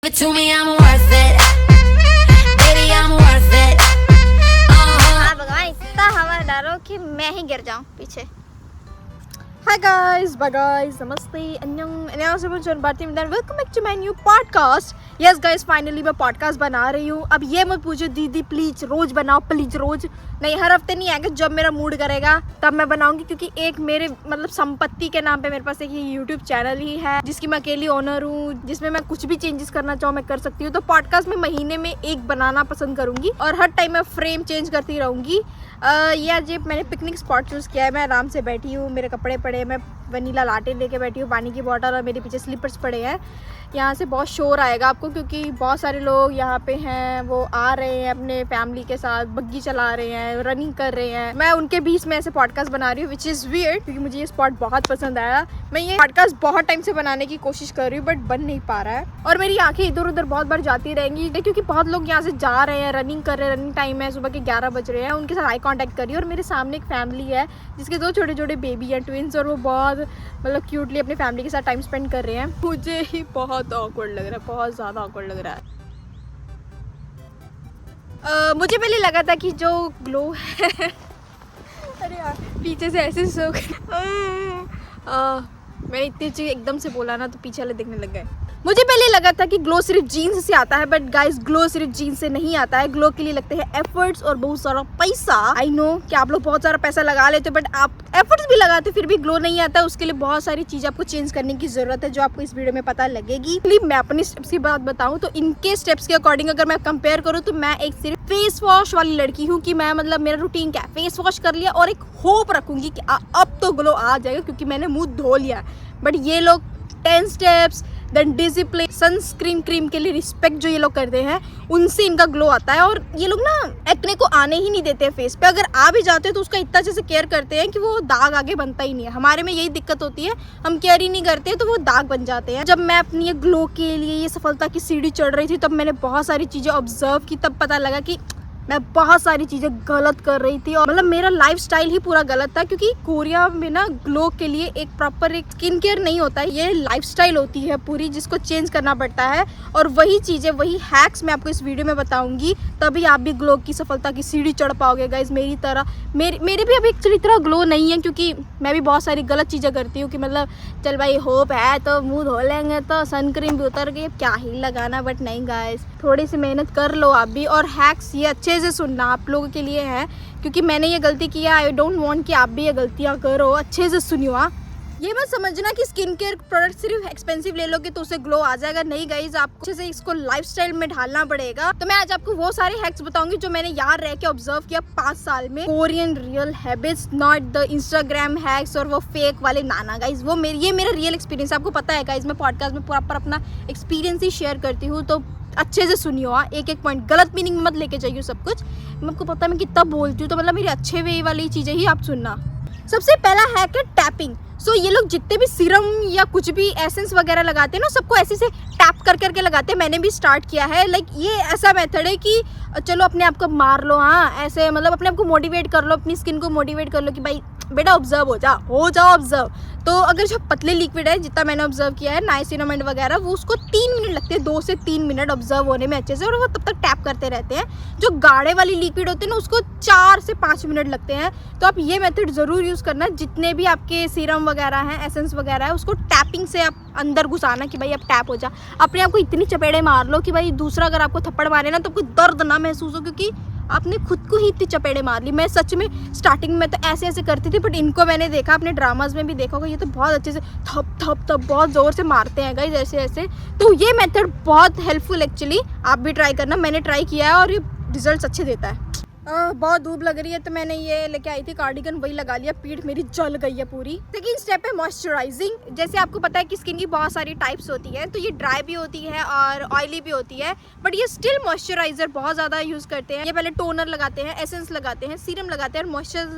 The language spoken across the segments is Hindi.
To me, I'm worth it. Baby, I'm worth it. हाँ भगवान इतना हवा डालो कि मैं ही गिर जाऊँ पीछे। Hi guys, bye guys, namaste, annyeong, John Bharti Midan. Welcome back to my new podcast. Yes guys, finally मैं podcast बना रही हूँ. अब ये मत पूछो दीदी प्लीज रोज बनाओ, प्लीज रोज नहीं, हर हफ्ते नहीं आएगा, जब मेरा मूड करेगा तब मैं बनाऊंगी, क्योंकि एक मेरे मतलब संपत्ति के नाम पे मेरे पास एक ये यूट्यूब चैनल ही है जिसकी मैं अकेली ओनर हूँ, जिसमें मैं कुछ भी चेंजेस करना चाहूँ मैं कर सकती हूँ. तो पॉडकास्ट में महीने में एक बनाना पसंद करूंगी और हर टाइम मैं फ्रेम चेंज करती रहूंगी. ये आज मैंने पिकनिक स्पॉट चूज़ किया है. मैं आराम से बैठी हूँ, मेरे कपड़े पड़े हैं, मैं वनीला लाटे लेके बैठी हूँ, पानी की बोतल और मेरे पीछे स्लीपर्स पड़े हैं. यहाँ से बहुत शोर आएगा आपको क्योंकि बहुत सारे लोग यहाँ पे हैं, वो आ रहे हैं अपने फैमिली के साथ, बग्गी चला रहे हैं, रनिंग कर रहे हैं. मैं उनके बीच में ऐसे पॉडकास्ट बना रही हूँ विच इज़ वियर्ड, क्योंकि मुझे ये स्पॉट बहुत पसंद आया. मैं ये पॉडकास्ट बहुत टाइम से बनाने की कोशिश कर रही हूँ बट बन नहीं पा रहा है और मेरी आंखें इधर उधर बहुत बार जाती रहेंगी क्योंकि बहुत लोग यहाँ से जा रहे हैं, रनिंग कर रहे हैं. रनिंग टाइम है, सुबह के 11 बज रहे हैं. उनके साथ आई कॉन्टैक्ट करी और मेरे सामने एक फैमिली है जिसके 2 छोटे छोटे बेबी हैं, ट्विंस, और वो बहुत मतलब क्यूटली अपनी फैमिली के साथ टाइम स्पेंड कर रहे हैं. मुझे ही बहुत ऑकवर्ड लग रहा है, बहुत ज़्यादा ऑकवर्ड लग रहा है. मुझे पहले लगा था कि जो ग्लो है अरे यार पीछे से ऐसे सो मैंने इतनी चीज़ एकदम से बोला ना तो पीछे वाले देखने लग गए. मुझे पहले लगा था कि ग्लो सिर्फ जीन्स से आता है, बट गाइस ग्लो सिर्फ जीन्स से नहीं आता है. ग्लो के लिए लगते हैं एफर्ट्स और बहुत सारा पैसा. आई नो कि आप लोग बहुत सारा पैसा लगा लेते हो, बट आप एफर्ट्स भी लगाते फिर भी ग्लो नहीं आता. उसके लिए बहुत सारी चीज़ आपको चेंज करने की ज़रूरत है जो आपको इस वीडियो में पता लगेगी. मैं अपनी स्टेप्स की बात बताऊँ तो इनके स्टेप्स के अकॉर्डिंग अगर मैं कंपेयर करूँ तो मैं एक सिर्फ फेस वॉश वाली लड़की हूँ कि मैं मतलब मेरा रूटीन क्या है, फेस वॉश कर लिया और एक होप रखूँगी कि अब तो ग्लो आ जाएगा क्योंकि मैंने मुँह धो लिया. बट ये लोग 10 steps then discipline, sunscreen cream के लिए रिस्पेक्ट जो ये लोग करते हैं उनसे इनका ग्लो आता है. और ये लोग ना एक्ने को आने ही नहीं देते हैं फेस पे. अगर आ भी जाते हैं तो उसका इतना अच्छे से केयर करते हैं कि वो दाग आगे बनता ही नहीं है. हमारे में यही दिक्कत होती है, हम केयर ही नहीं करते तो वो दाग बन जाते हैं. जब मैं अपनी ये ग्लो के लिए ये सफलता की सीढ़ी चढ़ रही थी तब मैंने बहुत सारी चीज़ें ऑब्जर्व की. तब पता लगा कि मैं बहुत सारी चीज़ें गलत कर रही थी और मतलब मेरा लाइफस्टाइल ही पूरा गलत था, क्योंकि कोरिया में ना ग्लो के लिए एक प्रॉपर एक स्किन केयर नहीं होता है, ये लाइफस्टाइल होती है पूरी जिसको चेंज करना पड़ता है. और वही चीज़ें, वही हैक्स मैं आपको इस वीडियो में बताऊंगी, तभी आप भी ग्लो की सफलता की सीढ़ी चढ़ पाओगे गाइज. मेरी तरह मेरे भी अभी एक्चुअली इतना ग्लो नहीं है क्योंकि मैं भी बहुत सारी गलत चीज़ें करती हूँ कि मतलब चल भाई होप है तो मुँह धो लेंगे तो सन क्रीम भी उतर गई, क्या ही लगाना. बट नहीं गाइज, थोड़ी सी मेहनत कर लो आप भी. और हैक्स ये अच्छे से सुनना आप लोगों के लिए है क्योंकि मैंने ये गलती किया. आई डोंट वांट कि आप भी ये गलतियां करो. अच्छे से सुनियो. हाँ, ये मत समझना कि स्किन केयर प्रोडक्ट सिर्फ एक्सपेंसिव ले लोगे तो उसे ग्लो आ जाएगा. नहीं गाइज, आपको अच्छे से इसको लाइफस्टाइल में ढालना पड़ेगा. तो मैं आज आपको वो सारे हैक्स बताऊंगी जो मैंने यहाँ रह के ऑब्जर्व किया 5 साल में. Korean real habits, not the Instagram hacks और वो फेक वाले. नाना गाइज, वो ये मेरा रियल एक्सपीरियंस. आपको पता है गाइज मैं पॉडकास्ट में प्रॉपर अपना एक्सपीरियंस ही शेयर करती हूँ, तो अच्छे से सुनियो. हाँ, एक एक पॉइंट गलत मीनिंग में मत लेके जाइए सब कुछ. आपको पता है मैं कितना बोलती हूँ, तो मतलब मेरी अच्छे वे वाली चीज़ें ही आप सुनना. सबसे पहला हैक है टैपिंग. सो ये लोग जितने भी सीरम या कुछ भी एसेंस वगैरह लगाते हैं ना, सबको ऐसे से टैप कर करके लगाते हैं. मैंने भी स्टार्ट किया है. लाइक ये ऐसा मेथड है कि चलो अपने आप को मार लो. हाँ, ऐसे मतलब अपने आप को मोटिवेट कर लो, अपनी स्किन को मोटिवेट कर लो कि भाई बेटा ऑब्जर्व हो जाओ ऑब्जर्व. तो अगर जो पतले लिक्विड है, जितना मैंने ऑब्जर्व किया है नाइसिनामाइड वगैरह, वो उसको 3 मिनट लगते हैं, 2 से 3 मिनट ऑब्जर्व होने में अच्छे से, और वो तब तक टैप करते रहते हैं. जो गाढ़े वाली लिक्विड होते हैं ना उसको 4 से 5 मिनट लगते हैं. तो आप ये मेथड ज़रूर यूज़ करना. जितने भी आपके सीरम वगैरह हैं, एसेंस वगैरह है, उसको टैपिंग से आप अंदर घुसाना कि भाई अब टैप हो जा. अपने आप को इतनी चपेड़े मार लो कि भाई दूसरा अगर आपको थप्पड़ मारे ना तो कोई दर्द ना महसूस हो, क्योंकि आपने खुद को ही इतनी चपेड़े मार ली. मैं सच में स्टार्टिंग में तो ऐसे ऐसे करती थी, बट इनको मैंने देखा अपने ड्रामाज में भी देखा होगा, ये तो बहुत अच्छे से थप बहुत ज़ोर से मारते हैं गाइस ऐसे ऐसे. तो ये मेथड बहुत हेल्पफुल एक्चुअली. आप भी ट्राई करना. मैंने ट्राई किया है और ये रिजल्ट अच्छे देता है. बहुत धूप लग रही है तो मैंने ये लेके आई थी कार्डिगन, वही लगा लिया. पीठ मेरी जल गई है पूरी. सेकंड स्टेप है मॉइस्चराइजिंग. जैसे आपको पता है कि स्किन की बहुत सारी टाइप्स होती है, तो ये ड्राई भी होती है और ऑयली भी होती है, बट ये स्टिल मॉइस्चराइजर बहुत ज़्यादा यूज़ करते हैं. ये पहले टोनर लगाते हैं, एसेंस लगाते हैं, सीरम लगाते हैं और मॉइस्चराइजर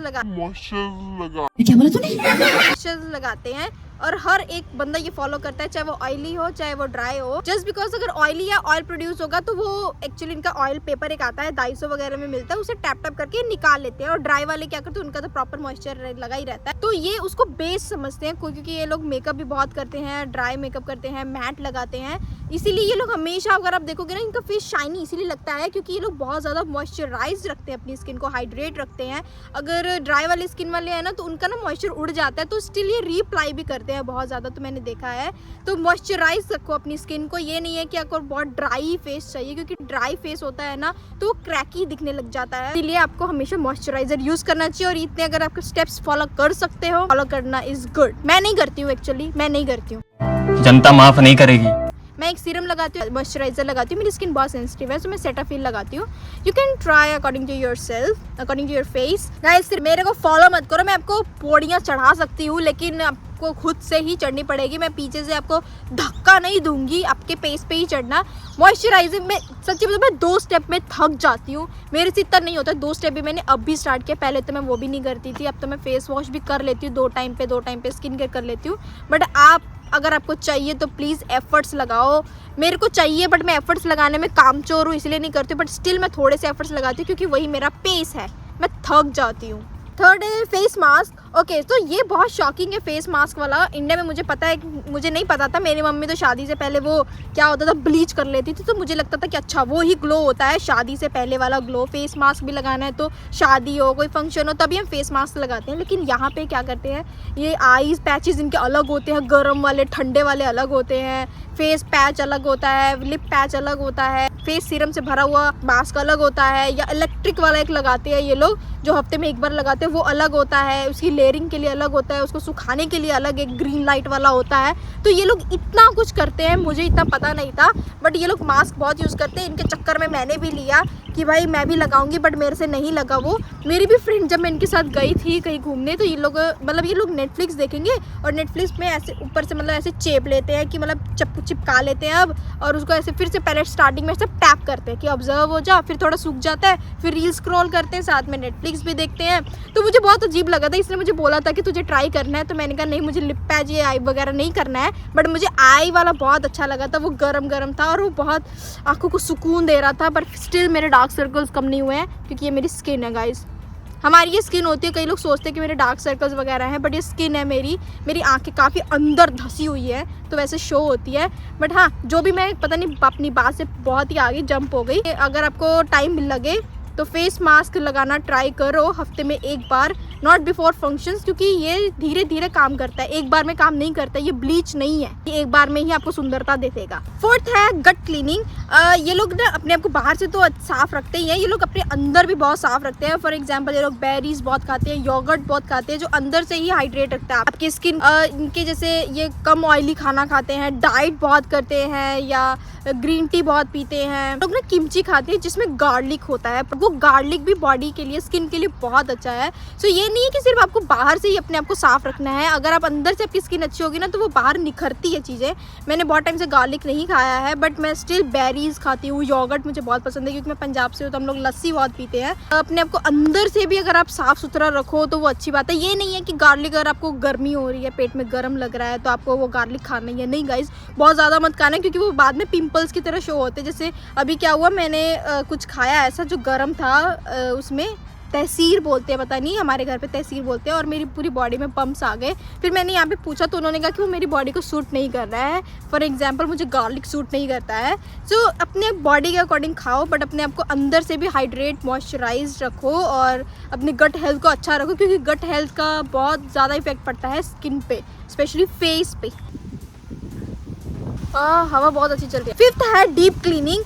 लगाते हैं. और हर एक बंदा ये फॉलो करता है, चाहे वो ऑयली हो चाहे वो ड्राई हो. जस्ट बिकॉज अगर ऑयली या ऑयल प्रोड्यूस होगा तो वो एक्चुअली इनका ऑयल पेपर एक आता है, दाइसो वगैरह में मिलता है, उसे टैप टैप करके निकाल लेते हैं. और ड्राई वाले क्या करते हैं, उनका तो प्रॉपर मॉइस्चर लगा ही रहता है, तो ये उसको बेस समझते हैं क्योंकि ये लोग मेकअप भी बहुत करते हैं, ड्राई मेकअप करते हैं, मैट लगाते हैं. इसीलिए ये लोग हमेशा, अगर आप देखोगे ना, इनका फेस शाइनी इसीलिए लगता है क्योंकि ये लोग बहुत ज़्यादा मॉइस्चराइज रखते हैं अपनी स्किन को, हाइड्रेट रखते हैं। अगर ड्राई वाले स्किन वाले हैं ना तो उनका ना मॉइस्चर उड़ जाता है, तो स्टिल ये रीअप्लाई भी करते हैं बहुत ज़्यादा, तो मैंने देखा है। तो मॉइस्चराइज रखो अपनी स्किन को, ये नहीं है कि आपको बहुत ड्राई फेस चाहिए, क्योंकि ड्राई फेस होता है ना तो वो क्रैकी दिखने लग जाता है। इसलिए आपको हमेशा मॉइस्चराइजर यूज़ करना चाहिए, और इतने अगर आपके स्टेप्स फॉलो कर सकते हो, फॉलो करना इज़ गुड। मैं नहीं करती हूँ एक्चुअली, मैं नहीं करती हूँ, जनता माफ नहीं करेगी। मैं एक सीरम लगाती हूँ, मॉइस्चराइजर लगाती हूँ, मेरी स्किन बहुत सेंसिटिव है, तो मैं सेटाफिल लगाती हूँ। You can try according to your self, according to your face. Guys सिर्फ मेरे को फॉलो मत करो, मैं आपको पौड़ियाँ चढ़ा सकती हूँ, लेकिन आपको खुद से ही चढ़नी पड़ेगी। मैं पीछे से आपको धक्का नहीं दूंगी, आपके फेस पे ही चढ़ना। मॉइस्चराइजर में सच्ची बताऊं, मैं 2 स्टेप में थक जाती हूँ, मेरे से इतना नहीं होता। 2 स्टेप भी मैंने अब भी स्टार्ट किया, पहले तो मैं वो भी नहीं करती थी। अब तो मैं फेस वॉश भी कर लेती हूँ 2 टाइम पे स्किन केयर कर लेती हूँ। बट आप अगर आपको चाहिए तो प्लीज़ एफर्ट्स लगाओ। मेरे को चाहिए बट मैं एफर्ट्स लगाने में कामचोर हूँ, इसलिए नहीं करती हूँ, बट स्टिल मैं थोड़े से एफर्ट्स लगाती हूँ क्योंकि वही मेरा पेस है, मैं थक जाती हूँ। थर्ड है फेस मास्क। ओके, तो ये बहुत शॉकिंग है फेस मास्क वाला। इंडिया में मुझे पता है, मुझे नहीं पता था। मेरी मम्मी तो शादी से पहले वो क्या होता था, ब्लीच कर लेती थी, तो मुझे लगता था कि अच्छा वो ही ग्लो होता है, शादी से पहले वाला ग्लो। फेस मास्क भी लगाना है तो शादी हो, कोई फंक्शन हो, तभी हम फेस मास्क लगाते हैं। लेकिन यहाँ पे क्या करते हैं, ये आईज पैचेस इनके अलग होते हैं, गर्म वाले ठंडे वाले अलग होते हैं, फेस पैच अलग होता है, लिप पैच अलग होता है, फेस सीरम से भरा हुआ मास्क अलग होता है, या इलेक्ट्रिक वाला एक लगाते हैं ये लोग जो हफ्ते में 1 बार लगाते हैं, वो अलग होता है। उसकी लेयरिंग के लिए अलग होता है, उसको सुखाने के लिए अलग एक ग्रीन लाइट वाला होता है। तो ये लोग इतना कुछ करते हैं, मुझे इतना पता नहीं था, बट ये लोग मास्क बहुत यूज़ करते हैं। इनके चक्कर में मैंने भी लिया कि भाई मैं भी लगाऊंगी, बट मेरे से नहीं लगा वो। मेरी भी फ्रेंड, जब मैं इनके साथ गई थी कहीं घूमने, तो ये लोग ये लोग नेटफ्लिक्स देखेंगे और नेटफ्लिक्स में ऐसे ऊपर से ऐसे चेप लेते हैं कि चिपका लेते हैं अब, और उसको ऐसे फिर से पहले स्टार्टिंग में ऐसे टैप करते हैं कि ऑब्जर्व हो जा, फिर थोड़ा सूख जाता है, फिर रील स्क्रॉल करते हैं, साथ में नेटफ्लिक्स भी देखते हैं। तो मुझे बहुत अजीब लगा था, इसने मुझे बोला था कि तुझे ट्राई करना है, तो मैंने कहा नहीं, मुझे लिप पैच या आई वगैरह नहीं करना है। बट मुझे आई वाला बहुत अच्छा लगा था, वो गरम था और वो बहुत आंखों को सुकून दे रहा था। बट स्टिल मेरे डार्क सर्कल्स कम नहीं हुए हैं, क्योंकि ये मेरी स्किन है गाइज, हमारी ये स्किन होती है। कई लोग सोचते हैं कि मेरे डार्क सर्कल्स वगैरह हैं, बट ये स्किन है मेरी आंखें काफ़ी अंदर धसी हुई है, तो वैसे शो होती है। बट हाँ, जो भी, मैं पता नहीं अपनी बात से बहुत ही आगे जंप हो गई। अगर आपको टाइम लगे तो फेस मास्क लगाना ट्राई करो हफ्ते में 1 बार, नॉट बिफोर फंक्शंस, क्योंकि ये धीरे धीरे काम करता है, 1 बार में काम नहीं करता। ये ब्लीच नहीं है, ये 1 बार में ही आपको सुंदरता दे देगा। 4th है गट क्लीनिंग। ये लोग ना अपने आप को बाहर से तो साफ रखते ही हैं, ये लोग अपने अंदर भी बहुत साफ रखते हैं। फॉर एग्जाम्पल, ये लोग बेरीज बहुत खाते हैं, योगर्ट बहुत खाते हैं, जो अंदर से ही हाइड्रेट रखता है आपकी स्किन। इनके जैसे ये कम ऑयली खाना खाते हैं, डाइट बहुत करते हैं, या ग्रीन टी बहुत पीते हैं। लोग ना किमची खाते हैं जिसमें गार्लिक होता है, वो गार्लिक भी बॉडी के लिए, स्किन के लिए बहुत अच्छा है। सो ये नहीं है कि सिर्फ आपको बाहर से ही अपने आप को साफ रखना है, अगर आप अंदर से आपकी स्किन अच्छी होगी ना तो वो बाहर निखरती है चीज़ें। मैंने बहुत टाइम से गार्लिक नहीं खाया है, बट मैं स्टिल बेरीज खाती हूँ। योगर्ट मुझे बहुत पसंद है, क्योंकि मैं पंजाब से हूँ तो हम लोग लस्सी बहुत पीते हैं। अपने आप को अंदर से भी अगर आप साफ सुथरा रखो तो वो अच्छी बात है। ये नहीं है कि गार्लिक, अगर आपको गर्मी हो रही है, पेट में गर्म लग रहा है, तो आपको वो गार्लिक खाना ही है। नहीं गाइज, बहुत ज़्यादा मत खाना, क्योंकि वो बाद में पिंपल्स की तरह शो होते हैं। जैसे अभी क्या हुआ, मैंने कुछ खाया ऐसा जो गर्म था, उसमें तहसीर बोलते हैं, पता नहीं, हमारे घर पे तहसीर बोलते हैं, और मेरी पूरी बॉडी में बम्प्स आ गए। फिर मैंने यहाँ पे पूछा तो उन्होंने कहा कि वो मेरी बॉडी को सूट नहीं कर रहा है। फॉर एग्जांपल, मुझे गार्लिक सूट नहीं करता है। सो अपने बॉडी के अकॉर्डिंग खाओ, बट अपने आप को अंदर से भी हाइड्रेट, मॉइस्चराइज रखो, और अपने गट हेल्थ को अच्छा रखो, क्योंकि गट हेल्थ का बहुत ज़्यादा इफेक्ट पड़ता है स्किन पे, स्पेशली फेस पे। हवा बहुत अच्छी चल रही है। 5th है डीप क्लीनिंग।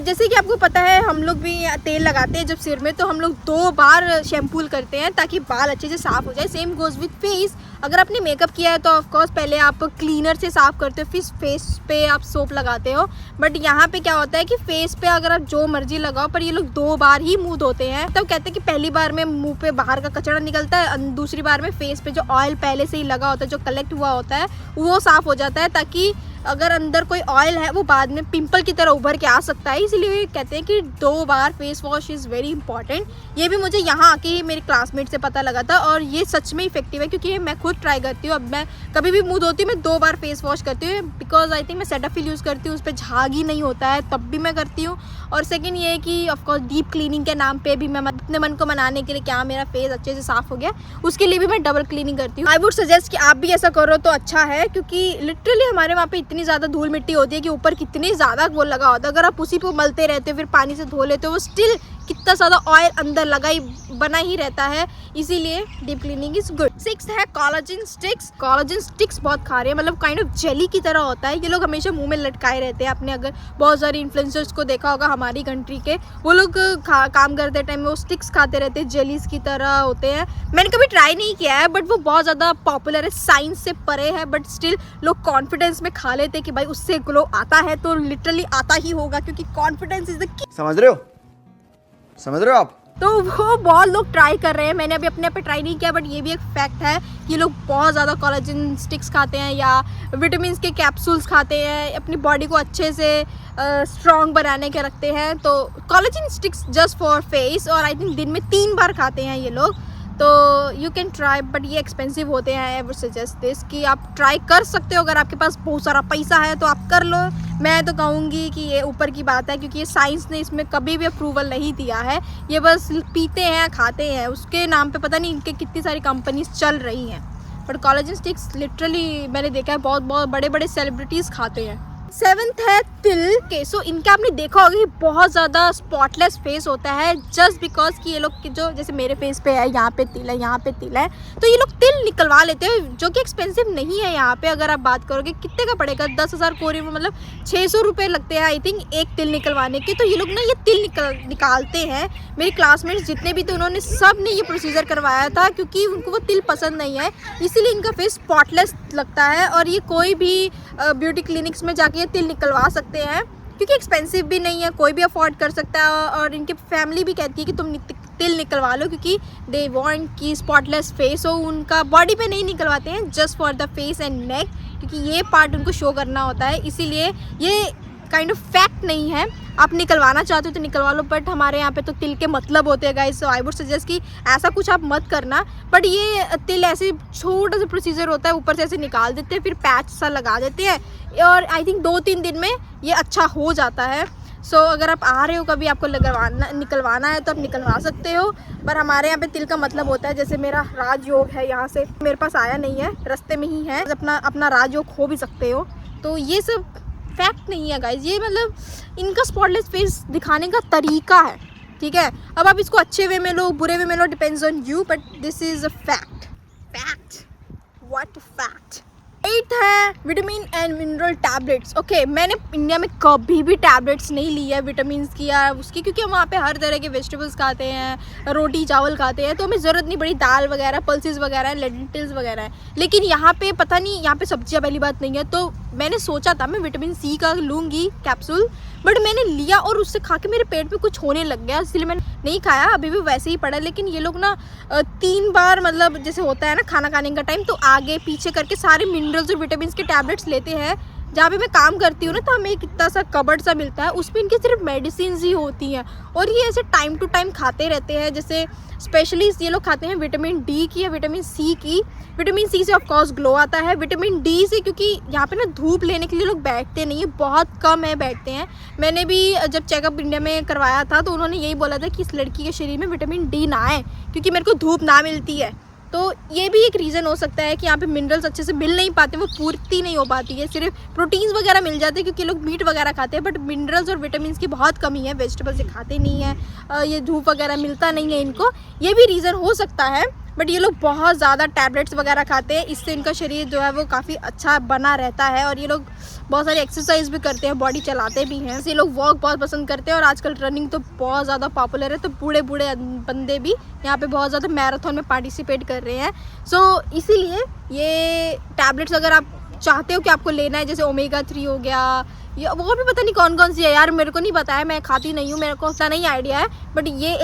जैसे कि आपको पता है, हम लोग भी तेल लगाते हैं जब सिर में, तो हम लोग 2 बार शैम्पूल करते हैं ताकि बाल अच्छे से साफ़ हो जाए। Same goes with face. अगर आपने मेकअप किया है तो ऑफकोर्स पहले आप क्लीनर से साफ़ करते हो, फिर फेस पे आप सोप लगाते हो। बट यहाँ पे क्या होता है कि फेस पे अगर आप जो मर्जी लगाओ, पर ये लोग 2 बार ही मुँह धोते हैं। तब कहते हैं कि पहली बार में मुँह पे बाहर का कचरा निकलता है, दूसरी बार में फेस पे जो ऑयल पहले से ही लगा होता है, जो कलेक्ट हुआ होता है, वो साफ़ हो जाता है, ताकि अगर अंदर कोई ऑयल है वो बाद में पिंपल की तरह उभर के आ सकता है। इसलिए कहते हैं कि 2 बार face wash is very important. ये भी मुझे यहाँ आके ही मेरे क्लासमेट से पता लगा था, और ये सच में इफेक्टिव है, क्योंकि मैं खुद ट्राई करती हूँ। अब मैं कभी भी मुंह धोती हूँ, मैं 2 बार फेस वॉश करती हूँ, बिकॉज आई थिंक मैं सेटाफिल यूज़ करती हूँ, उस पर झाग ही नहीं होता है, तब भी मैं करती हूँ। और सेकंड ये है कि ऑफकोर्स डीप क्लीनिंग के नाम पे भी मैं अपने मन को मनाने के लिए क्या मेरा फेस अच्छे से साफ हो गया, उसके लिए भी मैं डबल क्लीनिं करती हूँ। आई वुड सजेस्ट कि आप भी ऐसा करो तो अच्छा है, क्योंकि लिटरली हमारे वहाँ पे इतनी ज़्यादा धूल मिट्टी होती है कि ऊपर कितनी ज़्यादा वो लगा होता है। अगर आप उसी को मलते रहते हो फिर पानी से धो लेते हो, वो स्टिल कितना ज़्यादा ऑयल अंदर लगा ही बना ही रहता है, इसीलिए डीप क्लीनिंग इज गुड। 6 है कोलाजन स्टिक्स। कोलाजन स्टिक्स बहुत खा रहे हैं, मतलब काइंड ऑफ जेली की तरह होता है। ये लोग हमेशा मुंह में लटकाए रहते हैं। आपने अगर बहुत सारे इन्फ्लुएंसर्स को देखा होगा हमारी कंट्री के, वो लोग काम करते टाइम में वो स्टिक्स खाते रहते हैं, जेलीज की तरह होते हैं। मैंने कभी ट्राई नहीं किया है, बट वो बहुत ज़्यादा पॉपुलर है, साइंस से परे है, बट स्टिल लोग कॉन्फिडेंस में खा लेते हैं कि भाई उससे ग्लो आता है, तो लिटरली आता ही होगा, क्योंकि कॉन्फिडेंस इज द की। समझ रहे हो आप? तो वो बहुत लोग ट्राई कर रहे हैं। मैंने अभी अपने पे ट्राई नहीं किया, बट ये भी एक फैक्ट है कि लोग बहुत ज़्यादा कोलाजन स्टिक्स खाते हैं या विटामिन के कैप्सूल्स खाते हैं, अपनी बॉडी को अच्छे से स्ट्रॉन्ग बनाने के रखते हैं। तो collagen sticks just for face, और आई थिंक दिन में 3 बार खाते हैं ये लोग। तो यू कैन ट्राई, बट ये एक्सपेंसिव होते हैं। आई वुड सजेस्ट दिस कि आप ट्राई कर सकते हो, अगर आपके पास बहुत सारा पैसा है तो आप कर लो। मैं तो कहूँगी कि ये ऊपर की बात है, क्योंकि ये साइंस ने इसमें कभी भी अप्रूवल नहीं दिया है। ये बस पीते हैं, खाते हैं, उसके नाम पे पता नहीं इनके कितनी सारी कंपनीज चल रही हैं। बट कोलाजन स्टिक्स लिटरली मैंने देखा है बहुत बहुत बड़े बड़े सेलिब्रिटीज़ खाते हैं। 7th है तिल के। सो इनका आपने देखा होगा कि बहुत ज़्यादा स्पॉटलेस फेस होता है, जस्ट बिकॉज कि ये लोग की जो जैसे मेरे फेस पे है, यहाँ पे तिल है, यहाँ पे तिल है, तो ये लोग तिल निकलवा लेते हैं, जो कि एक्सपेंसिव नहीं है। यहाँ पे अगर आप बात करोगे कितने का पड़ेगा, 10,000 कोरी में, मतलब 600 रुपये लगते हैं आई थिंक एक तिल निकलवाने के। तो ये लोग ना ये तिल निकालते हैं। मेरी क्लासमेट्स जितने भी थे उन्होंने सब ने ये प्रोसीजर करवाया था, क्योंकि उनको वो तिल पसंद नहीं है, इसीलिए इनका फेस स्पॉटलेस लगता है। और ये कोई भी ब्यूटी क्लिनिक्स में जाके तिल निकलवा सकते हैं, क्योंकि एक्सपेंसिव भी नहीं है, कोई भी अफोर्ड कर सकता है। और इनकी फैमिली भी कहती है कि तुम तिल निकलवा लो, क्योंकि दे वांट कि स्पॉटलेस फेस हो। उनका बॉडी पे नहीं निकलवाते हैं, just for the face and neck, क्योंकि ये पार्ट उनको शो करना होता है, इसीलिए ये काइंड ऑफ फैक्ट नहीं है। आप निकलवाना चाहते हो तो निकलवा लो, बट हमारे यहाँ पे तो तिल के मतलब होते हैं guys. So I would suggest कि ऐसा कुछ आप मत करना। बट ये तिल ऐसे छोटा सा प्रोसीजर होता है, ऊपर से ऐसे निकाल देते हैं, फिर पैच सा लगा देते हैं, और आई थिंक 2-3 दिन में ये अच्छा हो जाता है। सो अगर आप आ रहे हो कभी, आपको निकलवाना है तो आप निकलवा सकते हो। पर हमारे यहाँ पे तिल का मतलब होता है, जैसे मेरा राजयोग है यहाँ से, मेरे पास आया नहीं है, रास्ते में ही है, अपना राजयोग खो भी सकते हो। तो ये सब फैक्ट नहीं है गाइज, ये मतलब इनका स्पॉटलेस फेस दिखाने का तरीका है, ठीक है। अब आप इसको अच्छे वे में लो, बुरे वे में लो, depends on you, but this is a fact. What fact. 8th है vitamin and mineral tablets. Okay, मैंने इंडिया में कभी भी टैबलेट्स नहीं ली है विटामिन की या उसकी, क्योंकि हम वहाँ पे हर तरह के वेजिटेबल्स खाते हैं, रोटी चावल खाते हैं, तो हमें ज़रूरत नहीं पड़ी। दाल वगैरह, पल्सेस वगैरह, लेंटिल्स वगैरह है। लेकिन यहाँ पे पता नहीं, यहाँ पे सब्जियाँ पहली बात नहीं है, तो मैंने सोचा था मैं विटामिन सी का लूँगी कैप्सूल, बट मैंने लिया और उससे खा के मेरे पेट में कुछ होने लग गया, इसलिए मैंने नहीं खाया, अभी भी वैसे ही पड़ा। लेकिन ये लोग ना 3 बार, मतलब जैसे होता है ना खाना खाने का टाइम, तो आगे पीछे करके सारे मिनरल्स और विटामिन के टैबलेट्स लेते हैं। जहाँ पे मैं काम करती हूँ ना, तो हमें एक इतना सा कबर्ड सा मिलता है, उसमें इनकी सिर्फ मेडिसिन ही होती हैं, और ये ऐसे टाइम टू टाइम खाते रहते हैं। जैसे स्पेशली ये लोग खाते हैं विटामिन डी की या विटामिन सी की। विटामिन सी से ऑफकोर्स ग्लो आता है, विटामिन डी से क्योंकि यहाँ पे ना धूप लेने के लिए लोग बैठते नहीं है, बहुत कम है बैठते हैं। मैंने भी जब चेकअप इंडिया में करवाया था तो उन्होंने यही बोला था कि इस लड़की के शरीर में विटामिन डी ना आए, क्योंकि मेरे को धूप ना मिलती है। तो ये भी एक रीज़न हो सकता है कि यहाँ पे मिनरल्स अच्छे से मिल नहीं पाते, वो पूर्ति नहीं हो पाती है। सिर्फ प्रोटीन्स वगैरह मिल जाते हैं क्योंकि लोग मीट वगैरह खाते हैं, बट मिनरल्स और विटामिन की बहुत कमी है, वेजिटेबल्स से खाते नहीं है, ये धूप वगैरह मिलता नहीं है इनको, ये भी रीज़न हो सकता है। बट ये लोग बहुत ज़्यादा टैबलेट्स वगैरह खाते हैं, इससे इनका शरीर जो है वो काफ़ी अच्छा बना रहता है। और ये लोग बहुत सारी एक्सरसाइज भी करते हैं, बॉडी चलाते भी हैं, ये लोग वॉक बहुत पसंद करते हैं। और आजकल रनिंग तो बहुत ज़्यादा पॉपुलर है, तो बूढ़े बूढ़े बंदे भी यहाँ पे बहुत ज़्यादा मैराथन में पार्टिसिपेट कर रहे हैं। सो इसीलिए ये टैबलेट्स अगर आप चाहते हो कि आपको लेना है, जैसे ओमेगा 3 हो गया, या और भी पता नहीं कौन कौन सी है यार, मेरे को नहीं पता है, मैं खाती नहीं हूँ, मेरे को उतना नहीं आइडिया है। बट ये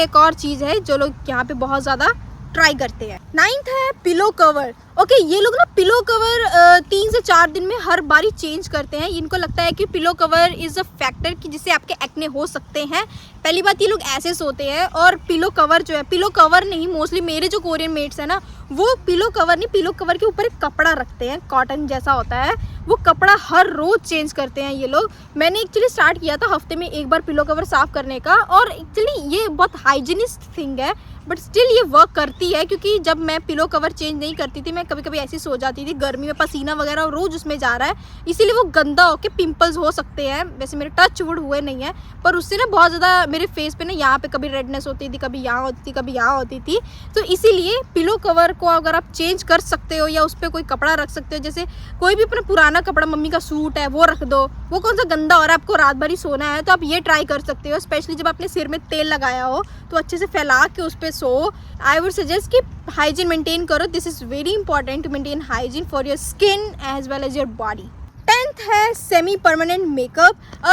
एक और चीज़ है जो लोग यहाँ पे बहुत ज़्यादा ट्राई करते हैं। 9th है पिलो कवर। ओके ये लोग ना पिलो कवर 3 से 4 दिन में हर बारी चेंज करते हैं। इनको लगता है कि pillow cover is a factor कि जिससे आपके एक्ने हो सकते हैं। पहली बात, ये लोग ऐसे सोते हैं। और पिलो कवर जो है, पिलो कवर नहीं, मोस्टली मेरे जो कोरियन मेट्स है ना, वो पिलो कवर नहीं, पिलो कवर के ऊपर एक कपड़ा रखते हैं, कॉटन जैसा होता है, वो कपड़ा हर रोज़ चेंज करते हैं ये लोग। मैंने एक्चुअली स्टार्ट किया था हफ्ते में एक बार पिलो कवर साफ़ करने का, और एक्चुअली ये बहुत हाइजीनिस्ट थिंग है, बट स्टिल ये वर्क करती है। क्योंकि जब मैं पिलो कवर चेंज नहीं करती थी, मैं कभी कभी ऐसी सो जाती थी, गर्मी में पसीना वगैरह रोज़ उसमें जा रहा है, इसीलिए वो गंदा होके पिंपल्स हो सकते हैं। वैसे मेरे टच वुड हुए नहीं है, पर उससे ना बहुत ज़्यादा मेरे फेस पे ना यहाँ पे कभी रेडनेस होती थी, कभी यहाँ होती थी, कभी यहाँ होती थी। तो इसीलिए पिलो कवर को अगर आप चेंज कर सकते हो या उस पर कोई कपड़ा रख सकते हो, जैसे कोई भी अपना पुराना कपड़ा, मम्मी का सूट है वो रख दो, वो कौन सा गंदा हो रहा है, आपको रात भर ही सोना है, तो आप ये ट्राई कर सकते हो। स्पेशली जब आपने सिर में तेल लगाया हो तो अच्छे से फैला के उस पर सो। आई वुड सजेस्ट कि हाइजीन मेंटेन करो। This is very important to maintain hygiene for your skin as well as your body. 10th है semi permanent makeup.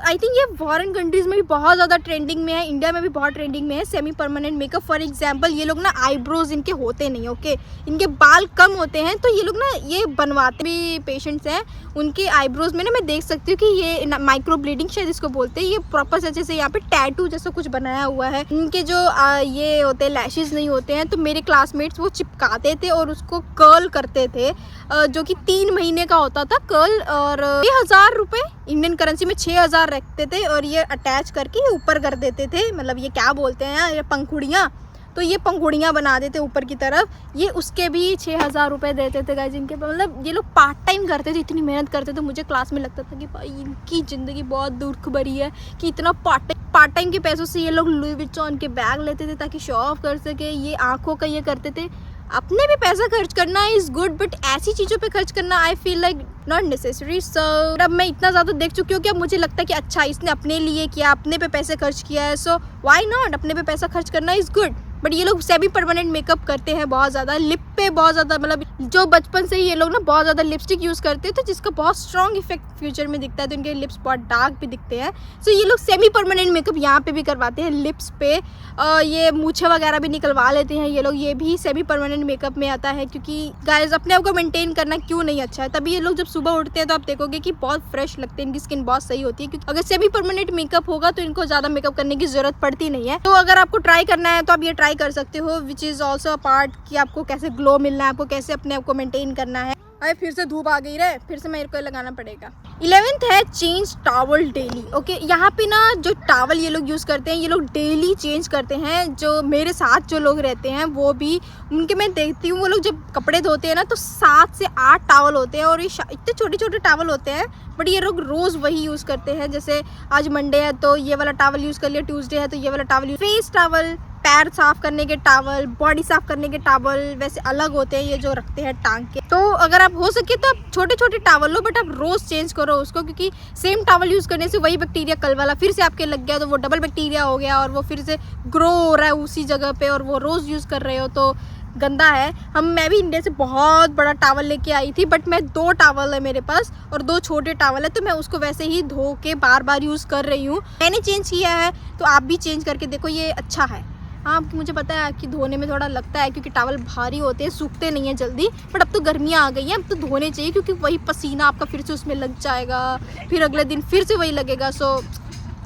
I think ये फॉरेन कंट्रीज़ में भी बहुत ज़्यादा ट्रेंडिंग में है, इंडिया में भी बहुत ट्रेंडिंग में है semi permanent makeup. For example, ये लोग ना आईब्रोज इनके होते नहीं, ओके, इनके बाल कम होते हैं, तो ये लोग ना ये बनवाते भी पेशेंट्स हैं, उनके आईब्रोज में ना मैं देख सकती हूँ कि ये माइक्रो ब्लीडिंग शायद इसको बोलते हैं, ये प्रॉपर से जैसे यहाँ पे टैटू जैसा कुछ बनाया हुआ है। इनके जो ये होते हैं लैशेज नहीं होते हैं, तो मेरे क्लासमेट्स वो चिपकाते थे और उसको कर्ल करते थे, जो कि 3 महीने का होता था कर्ल, और 6,000 रुपये इंडियन करेंसी में 6,000 रखते थे, और ये अटैच करके ऊपर कर देते थे, मतलब ये क्या बोलते हैं ये पंखुड़ियाँ, तो ये पंखुड़ियाँ बना देते ऊपर की तरफ, ये उसके भी 6,000 रुपये देते थे गाइस इनके। मतलब ये लोग पार्ट टाइम करते थे, इतनी मेहनत करते थे, मुझे क्लास में लगता था कि भाई इनकी ज़िंदगी बहुत दुख भरी है कि इतना पार्ट टाइम के पैसों से ये लोग लुई विटॉन के बैग लेते थे ताकि शो ऑफ कर सके, ये आँखों का ये करते थे। अपने भी पैसा खर्च करना इज़ गुड, बट ऐसी चीज़ों पे खर्च करना I feel like not necessary. So अब मैं इतना ज़्यादा देख चुकी हूँ कि अब मुझे लगता है कि अच्छा इसने अपने लिए किया, अपने पे पैसे खर्च किया है, सो व्हाई नॉट, अपने पे पैसा खर्च करना इज़ गुड। बट ये लोग सेमी परमानेंट मेकअप करते हैं बहुत ज़्यादा, लिप पे बहुत ज़्यादा, मतलब जो बचपन से ही ये लोग ना बहुत ज़्यादा लिपस्टिक यूज़ करते हैं, तो जिसका बहुत स्ट्रॉन्ग इफेक्ट फ्यूचर में दिखता है, तो इनके लिप्स बहुत डार्क भी दिखते हैं। सो ये लोग सेमी परमानेंट मेकअप यहाँ पे भी करवाते हैं, लिप्स पे, ये मूछें वगैरह भी निकलवा लेते हैं ये लोग, ये भी सेमी परमानेंट मेकअप में आता है। क्योंकि गाइस अपने आप को मेंटेन करना क्यों नहीं अच्छा है, तभी ये लोग जब सुबह उठते हैं तो आप देखोगे कि बहुत फ्रेश लगते हैं, इनकी स्किन बहुत सही होती है। क्योंकि अगर सेमी परमानेंट मेकअप होगा तो इनको ज़्यादा मेकअप करने की ज़रूरत पड़ती नहीं है। तो अगर आपको ट्राई करना है तो आप ये ट्राई कर सकते हो, which is also a part कि आपको कैसे ग्लो मिलना है, आपको कैसे अपने आप को मेंटेन करना है। अरे फिर से धूप आ गई रे, फिर से मेरे को लगाना पड़ेगा। 11th है चेंज टॉवल डेली। ओके, यहाँ पे ना जो टॉवल ये लोग यूज़ करते हैं, ये लोग डेली चेंज करते हैं। जो मेरे साथ जो लोग रहते हैं वो भी, उनके मैं देखती हूँ वो लोग जब कपड़े धोते हैं ना तो 7 से 8 टॉवल होते हैं, और ये इतने छोटे छोटे टॉवल होते हैं, बट ये लोग रोज़ वही यूज़ करते हैं। जैसे आज मंडे है तो ये वाला टॉवल यूज़ कर लिया, ट्यूसडे है तो ये वाला टॉवल यूज़, फेस टॉवल, पैर साफ करने के टॉवल, बॉडी साफ करने के टॉवल वैसे अलग होते हैं, ये जो रखते हैं टांग के। तो अगर आप हो सके तो आप छोटे छोटे टॉवल लो, बट आप रोज़ चेंज करो उसको, क्योंकि सेम टॉवल यूज़ करने से वही बैक्टीरिया कल वाला फिर से आपके लग गया तो वो डबल बैक्टीरिया हो गया, और वो फिर से ग्रो हो रहा है उसी जगह पे, और वो रोज़ यूज़ कर रहे हो तो गंदा है। मैं भी इंडिया से बहुत बड़ा टॉवल लेके आई थी, बट मैं 2 टॉवल है मेरे पास और 2 छोटे टॉवल है, तो मैं उसको वैसे ही धो के बार बार यूज़ कर रही हूँ। मैंने चेंज किया है तो आप भी चेंज करके देखो, ये अच्छा है। हाँ, मुझे पता है कि धोने में थोड़ा लगता है क्योंकि टॉवल भारी होते हैं, सूखते नहीं हैं जल्दी, बट अब तो गर्मियाँ आ गई हैं, अब तो धोने चाहिए, क्योंकि वही पसीना आपका फिर से उसमें लग जाएगा, फिर अगले दिन फिर से वही लगेगा। सो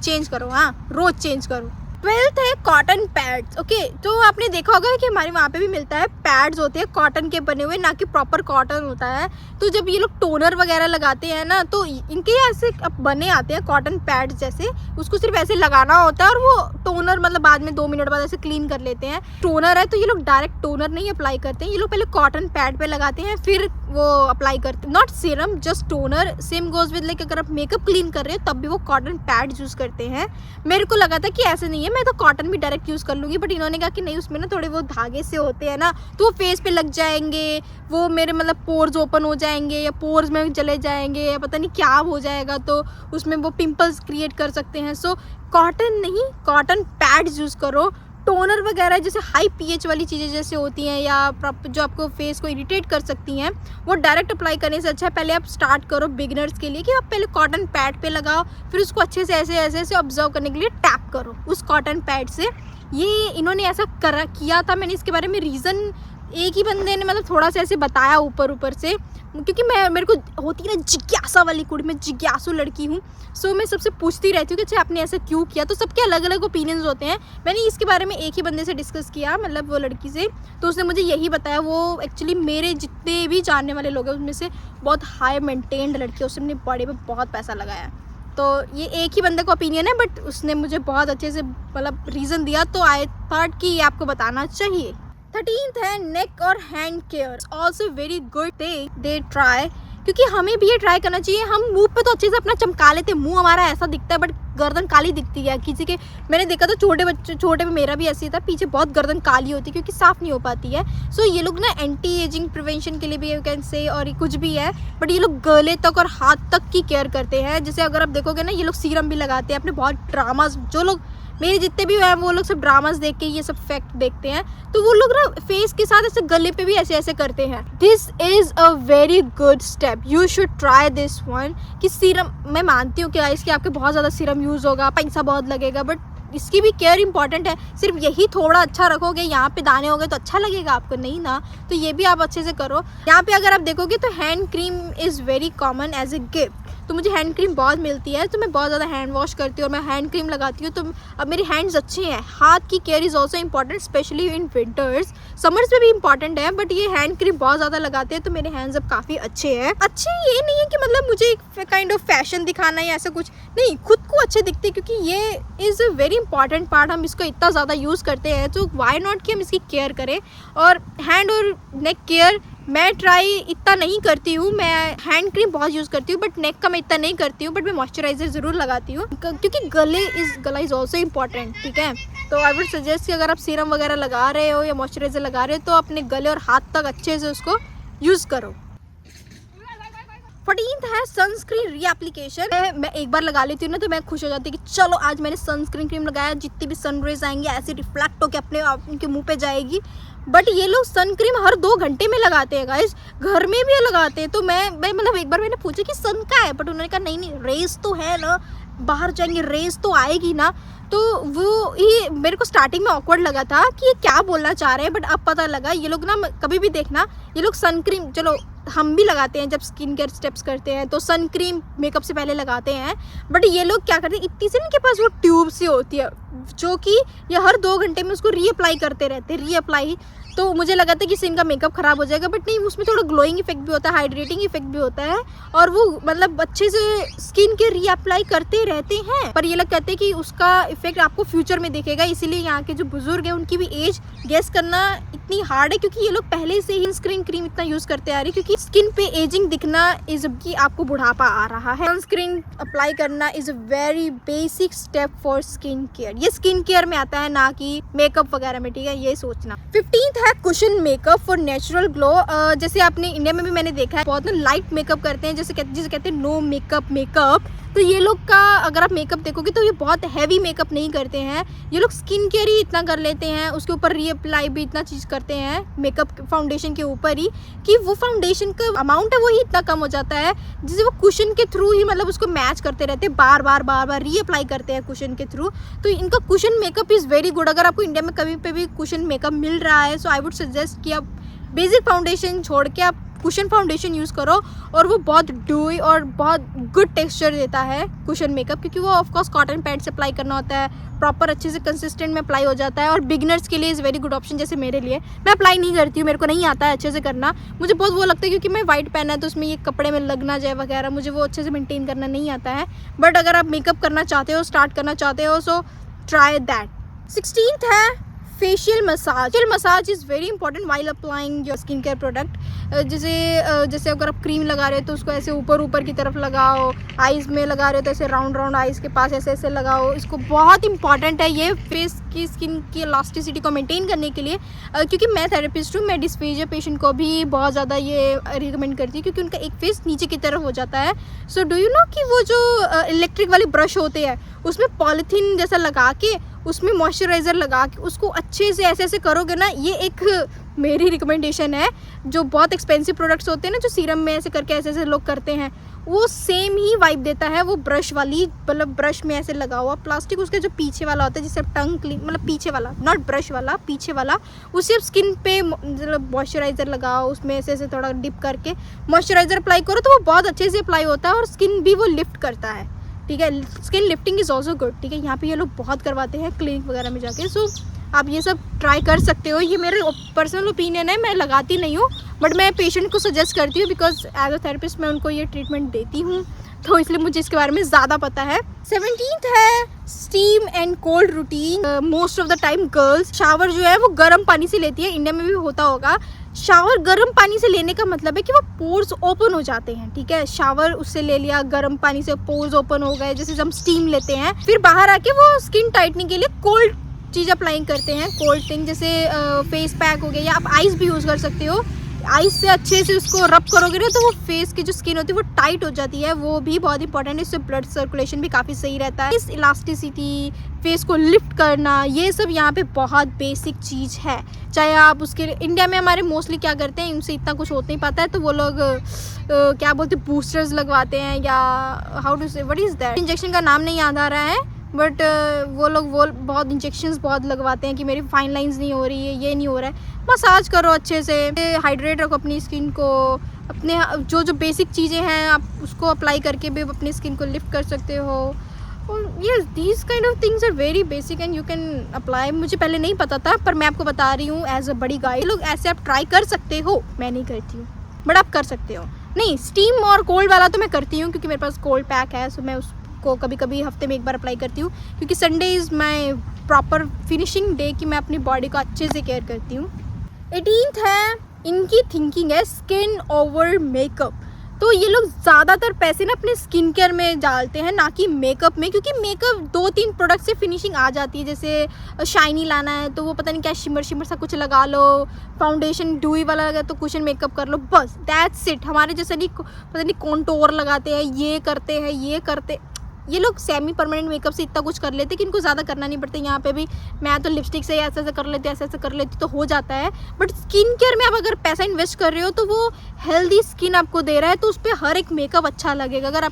चेंज करो, हाँ रोज़ चेंज करो। 12th है कॉटन पैड्स। ओके, तो आपने देखा होगा कि हमारे वहाँ पे भी मिलता है, पैड्स होते हैं कॉटन के बने हुए, ना कि प्रॉपर कॉटन होता है। तो जब ये लोग टोनर वगैरह लगाते हैं ना, तो इनके ऐसे बने आते हैं कॉटन पैड्स जैसे, उसको सिर्फ ऐसे लगाना होता है और वो टोनर मतलब बाद में 2 मिनट बाद ऐसे क्लीन कर लेते हैं। टोनर है तो ये लोग डायरेक्ट टोनर नहीं अप्लाई करते हैं, ये लोग पहले कॉटन पैड पे लगाते हैं फिर वो अप्लाई करते हैं, not serum, just toner. Same goes with like अगर आप मेकअप क्लीन कर रहे हो तब भी वो कॉटन पैड यूज़ करते हैं। मेरे को लगा था कि ऐसे नहीं है, मैं तो कॉटन भी डायरेक्ट यूज़ कर लूँगी, बट इन्होंने कहा कि नहीं, उसमें ना थोड़े वो धागे से होते हैं ना, तो वो फेस पे लग जाएंगे, वो मेरे मतलब पोर्स ओपन हो जाएंगे या पोर्स में चले जाएंगे या पता नहीं क्या हो जाएगा, तो उसमें वो पिंपल्स क्रिएट कर सकते हैं। सो कॉटन नहीं, कॉटन पैड्स यूज़ करो। टोनर वगैरह जैसे हाई पीएच वाली चीज़ें जैसे होती हैं या जो आपको फेस को इरिटेट कर सकती हैं, वो डायरेक्ट अप्लाई करने से अच्छा है पहले आप स्टार्ट करो बिगिनर्स के लिए कि आप पहले कॉटन पैड पे लगाओ, फिर उसको अच्छे से ऐसे ऐसे ऐसे ऑब्जर्व करने के लिए टैप करो उस कॉटन पैड से। ये इन्होंने ऐसा किया था, मैंने इसके बारे में रीज़न एक ही बंदे ने मतलब थोड़ा सा ऐसे बताया ऊपर से, क्योंकि मेरे को होती है ना जिज्ञासा वाली कुड़ी, मैं जिज्ञासु लड़की हूँ। सो मैं सबसे पूछती रहती हूँ कि अच्छा आपने ऐसा क्यों किया। तो सबके अलग अलग ओपिनियंस होते हैं। मैंने इसके बारे में एक ही बंदे से डिस्कस किया, मतलब वो लड़की से, तो उसने मुझे यही बताया। वो एक्चुअली मेरे जितने भी जानने वाले लोग हैं उसमें से बहुत हाई मेंटेन्ड लड़की है, उसने अपने बॉडी में बहुत पैसा लगाया। तो ये एक ही बंदे का ओपिनियन है, बट उसने मुझे बहुत अच्छे से मतलब रीज़न दिया, तो आई थॉट कि ये आपको बताना चाहिए। 13th है नेक और hand care, also very good thing they try, क्योंकि हमें भी ये ट्राई करना चाहिए। हम मुंह पे तो अच्छे से अपना चमका लेते हैं, मुंह हमारा ऐसा दिखता है बट गर्दन काली दिखती है किसी के। मैंने देखा था छोटे में मेरा भी ऐसे ही था, पीछे बहुत गर्दन काली होती है क्योंकि साफ़ नहीं हो पाती है। सो ये लोग ना एंटी एजिंग प्रिवेंशन के लिए भी यू कैन से, और कुछ भी है, बट ये लोग गले तक और हाथ तक की केयर करते हैं। जैसे अगर आप देखोगे ना, ये लोग सीरम भी लगाते हैं। अपने बहुत ड्रामाज, जो लोग मेरे जितने भी हैं वो लोग सब ड्रामास देख के ये सब फैक्ट देखते हैं, तो वो लोग ना फेस के साथ ऐसे गले पे भी ऐसे ऐसे करते हैं। This is a very good step, you should try this one. कि सीरम, मैं मानती हूँ कि इसके आपके बहुत ज़्यादा सीरम यूज़ होगा, पैसा बहुत लगेगा, बट इसकी भी केयर इंपॉर्टेंट है। सिर्फ यही थोड़ा अच्छा रखोगे, यहाँ पे दाने हो गए तो अच्छा लगेगा आपको, नहीं ना, तो ये भी आप अच्छे से करो। यहाँ पे अगर आप देखोगे तो hand cream is very common as a gift. तो मुझे हैंड क्रीम बहुत मिलती है, तो मैं बहुत ज़्यादा हैंड वॉश करती हूँ और मैं हैंड क्रीम लगाती हूँ, तो अब मेरे हैंड्स अच्छे हैं। हाथ की care is also important, specially in winters. Summers में भी इंपॉर्टेंट है, बट ये हैंड क्रीम बहुत ज़्यादा लगाते हैं, तो मेरे हैंड्स अब काफ़ी अच्छे हैं। अच्छे ये नहीं है कि मतलब मुझे एक काइंड ऑफ फैशन दिखाना या ऐसा कुछ नहीं, खुद को अच्छे दिखते हैं, क्योंकि ये is a very important part. हम इसको इतना ज़्यादा यूज़ करते हैं, तो वाई नॉट कि हम इसकी केयर करें। और हैंड और नेक केयर मैं ट्राई इतना नहीं करती हूँ, मैं हैंड क्रीम बहुत यूज़ करती हूँ, बट नेक का मैं इतना नहीं करती हूँ, बट मैं मॉइस्चराइज़र ज़रूर लगाती हूँ, क्योंकि गला इज़ ऑल्सो इम्पॉर्टेंट, ठीक है। तो आई वुड सजेस्ट कि अगर आप सीरम वगैरह लगा रहे हो या मॉइस्चराइज़र लगा रहे हो, तो अपने गले और हाथ तक अच्छे से उसको यूज़ करो। 14th है सनस्क्रीन रीएप्लीकेशन। मैं एक बार लगा लेती हूँ ना, तो मैं खुश हो जाती हूँ कि चलो आज मैंने सनस्क्रीन क्रीम लगाया, जितनी भी सनरेज आएंगी ऐसे रिफ्लेक्ट होकर अपने उनके मुंह पे जाएगी। बट ये लोग सन क्रीम हर 2 घंटे में लगाते हैं गाइस, घर में भी लगाते हैं। तो मैं मतलब एक बार मैंने पूछा कि सन का है, बट उन्होंने कहा नहीं रेस तो है ना, बाहर जाएंगे रेस तो आएगी ना। तो वो ये मेरे को स्टार्टिंग में ऑकवर्ड लगा था कि ये क्या बोलना चाह रहे हैं, बट अब पता लगा ये लोग ना, कभी भी देखना ये लोग सन क्रीम, चलो हम भी लगाते हैं जब स्किन केयर स्टेप्स करते हैं, तो सन क्रीम मेकअप से पहले लगाते हैं, बट ये लोग क्या करते हैं, इतनी सी इनके पास वो ट्यूब सी होती है, जो कि ये हर 2 घंटे में उसको रीअप्लाई करते रहते हैं, रीअप्लाई। तो मुझे लगा था कि इससे इनका मेकअप ख़राब हो जाएगा, बट नहीं, उसमें थोड़ा ग्लोइंग इफेक्ट भी होता है, हाइड्रेटिंग इफेक्ट भी होता है, और वो मतलब अच्छे से स्किन के रीअप्लाई करते रहते हैं। पर ये लोग कहते हैं कि उसका इफेक्ट आपको फ्यूचर में दिखेगा, इसीलिए यहाँ के जो बुजुर्ग हैं उनकी भी एज गेस करना इतनी हार्ड है, क्योंकि ये लोग पहले से ही सनस्क्रीन क्रीम इतना यूज़ करते आ रहे हैं, क्योंकि स्किन पे एजिंग दिखना इज कि आपको बुढ़ापा आ रहा है। सनस्क्रीन अप्लाई करना is a very basic step for skin care, ये स्किन केयर में आता है, ना कि मेकअप वगैरह में, ठीक है, ये सोचना। 15th है cushion makeup for natural glow. जैसे आपने इंडिया में भी मैंने देखा है बहुत ना लाइट मेकअप करते हैं, जिसे कहते हैं नो मेकअप। तो ये लोग का अगर आप मेकअप देखोगे तो ये बहुत हैवी मेकअप नहीं करते हैं, ये लोग स्किन केयर ही इतना कर लेते हैं, उसके ऊपर रीअप्लाई भी इतना चीज़ करते हैं मेकअप फाउंडेशन के ऊपर ही, कि वो फाउंडेशन का अमाउंट है वो ही इतना कम हो जाता है, जिसे वो कुशन के थ्रू ही मतलब उसको मैच करते रहते हैं, बार बार रीअप्लाई करते हैं कुशन के थ्रू। तो इनका cushion makeup is very good. अगर आपको इंडिया में कभी पे भी कुशन मेकअप मिल रहा है, सो आई वुड सजेस्ट कि आप बेसिक फाउंडेशन छोड़ के आप कुशन फाउंडेशन यूज़ करो, और वो बहुत ड्यूई और बहुत गुड टेक्सचर देता है कुशन मेकअप, क्योंकि वो ऑफकोर्स कॉटन पैड से अप्लाई करना होता है, प्रॉपर अच्छे से कंसिस्टेंट में अप्लाई हो जाता है, और बिगनर्स के लिए इज़ वेरी गुड ऑप्शन। जैसे मेरे लिए, मैं अप्लाई नहीं करती हूँ, मेरे को नहीं आता है अच्छे से करना, मुझे बहुत वो लगता है क्योंकि मैं वाइट पहना है तो उसमें ये कपड़े में लग ना जाए वगैरह, मुझे वो अच्छे से मेंटेन करना नहीं आता है। बट अगर आप मेकअप करना चाहते हो, स्टार्ट करना चाहते हो, सो ट्राई दैट। 16th है facial massage. Facial massage is very important while applying your skin care product. जैसे अगर आप क्रीम लगा रहे हो तो उसको ऐसे ऊपर की तरफ लगाओ, आइज़ में लगा रहे हो तो ऐसे राउंड आइज़ के पास ऐसे लगाओ। इसको बहुत इंपॉर्टेंट है ये फेस की स्किन की इलास्टिसिटी को मेंटेन करने के लिए, क्योंकि मैं थेरेपिस्ट हूँ, मैं डिस्फेजिया पेशेंट को भी बहुत ज़्यादा ये रिकमेंड करती हूँ, क्योंकि उनका एक फेस नीचे की तरफ हो जाता है। सो डू यू नो कि वो जो इलेक्ट्रिक वाले ब्रश होते हैं उसमें पॉलीथीन जैसा लगा के उसमें मॉइस्चराइज़र लगा के उसको अच्छे से ऐसे करोगे ना, ये एक मेरी रिकमेंडेशन है। जो बहुत एक्सपेंसिव प्रोडक्ट्स होते हैं ना, जो सीरम में ऐसे करके ऐसे लोग करते हैं, वो सेम ही वाइब देता है वो ब्रश वाली, मतलब ब्रश में ऐसे लगा हुआ प्लास्टिक, उसका जो पीछे वाला होता है जिससे आप टंग क्लीन, मतलब पीछे वाला, नॉट ब्रश वाला, पीछे वाला, उससे आप स्किन पे मतलब मॉइस्चराइज़र लगाओ, उसमें ऐसे ऐसे थोड़ा डिप करके मॉइस्चराइज़र अप्लाई करो तो वो बहुत अच्छे से अप्लाई होता है और स्किन भी वो लिफ्ट करता है। ठीक है, skin lifting is also good. ठीक है, यहाँ पे ये लोग बहुत करवाते हैं क्लिनिक वगैरह में जाके। सो आप ये सब ट्राई कर सकते हो। ये मेरे पर्सनल ओपिनियन है, मैं लगाती नहीं हूँ, बट मैं पेशेंट को सजेस्ट करती हूँ बिकॉज एज अ थेरेपिस्ट मैं उनको ये ट्रीटमेंट देती हूँ, तो इसलिए मुझे इसके बारे में ज़्यादा पता है। 17th है steam and cold routine. Most of the time girls shower जो है वो गर्म पानी से लेती है, इंडिया में भी होता होगा। शावर गर्म पानी से लेने का मतलब है कि वो पोर्स ओपन हो जाते हैं। ठीक है, शावर उससे ले लिया, गर्म पानी से पोर्स ओपन हो गए, जैसे हम स्टीम लेते हैं, फिर बाहर आके वो स्किन टाइटनिंग के लिए कोल्ड चीज़ अप्लाई करते हैं, कोल्ड थिंग, जैसे फेस पैक हो गया, या आप आइस भी यूज़ कर सकते हो। आइस से अच्छे से उसको रब करोगे ना तो वो फेस की जो स्किन होती है वो टाइट हो जाती है, वो भी बहुत इंपॉर्टेंट है। इससे ब्लड सर्कुलेशन भी काफ़ी सही रहता है। इस इलास्टिसिटी, फेस को लिफ्ट करना, ये सब यहाँ पे बहुत बेसिक चीज़ है। चाहे आप उसके इंडिया में हमारे मोस्टली क्या करते हैं, इनसे इतना कुछ होता नहीं पाता है, तो वो लोग क्या बोलते हैं, बूस्टर्स लगवाते हैं, या हाउ टू से व्हाट इज़ दैट, इंजेक्शन का नाम नहीं याद आ रहा है, बट वो लोग बहुत इंजेक्शंस बहुत लगवाते हैं कि मेरी फाइन लाइंस नहीं हो रही है, ये नहीं हो रहा है। मसाज करो अच्छे से, हाइड्रेट रखो अपनी स्किन को, अपने जो बेसिक चीज़ें हैं आप उसको अप्लाई करके भी अपनी स्किन को लिफ्ट कर सकते हो। और ये these kind of things are very basic and you can apply. मुझे पहले नहीं पता था, पर मैं आपको बता रही हूँ एज अ बड़ी गाइड, लोग ऐसे आप ट्राई कर सकते हो। मैं नहीं करती हूँ, बट आप कर सकते हो। नहीं, स्टीम और कोल्ड वाला तो मैं करती हूँ क्योंकि मेरे पास कोल्ड पैक है, सो मैं उसको कभी कभी हफ्ते में एक बार अप्लाई करती हूँ, क्योंकि Sunday is my proper finishing day कि मैं अपनी बॉडी को अच्छे से केयर करती हूँ। 18th है, इनकी थिंकिंग है स्किन ओवर मेकअप। तो ये लोग ज़्यादातर पैसे ना अपने स्किन केयर में डालते हैं, ना कि मेकअप में, क्योंकि मेकअप 2-3 प्रोडक्ट से फिनिशिंग आ जाती है। जैसे शाइनी लाना है तो वो पता नहीं क्या शिमर सा कुछ लगा लो, फाउंडेशन डूई वाला लगा तो कुशन मेकअप कर लो, बस दैट्स इट। हमारे जैसे नहीं पता नहीं कॉन्टोर लगाते हैं, ये करते ये लोग सेमी परमानेंट मेकअप से इतना कुछ कर लेते हैं कि इनको ज़्यादा करना नहीं पड़ता। यहाँ पे भी मैं तो लिपस्टिक से ऐसे ऐसे कर लेती तो हो जाता है। बट स्किन केयर में आप अगर पैसा इन्वेस्ट कर रहे हो तो वो हेल्दी स्किन आपको दे रहा है, तो उस पर हर एक मेकअप अच्छा लगेगा। अगर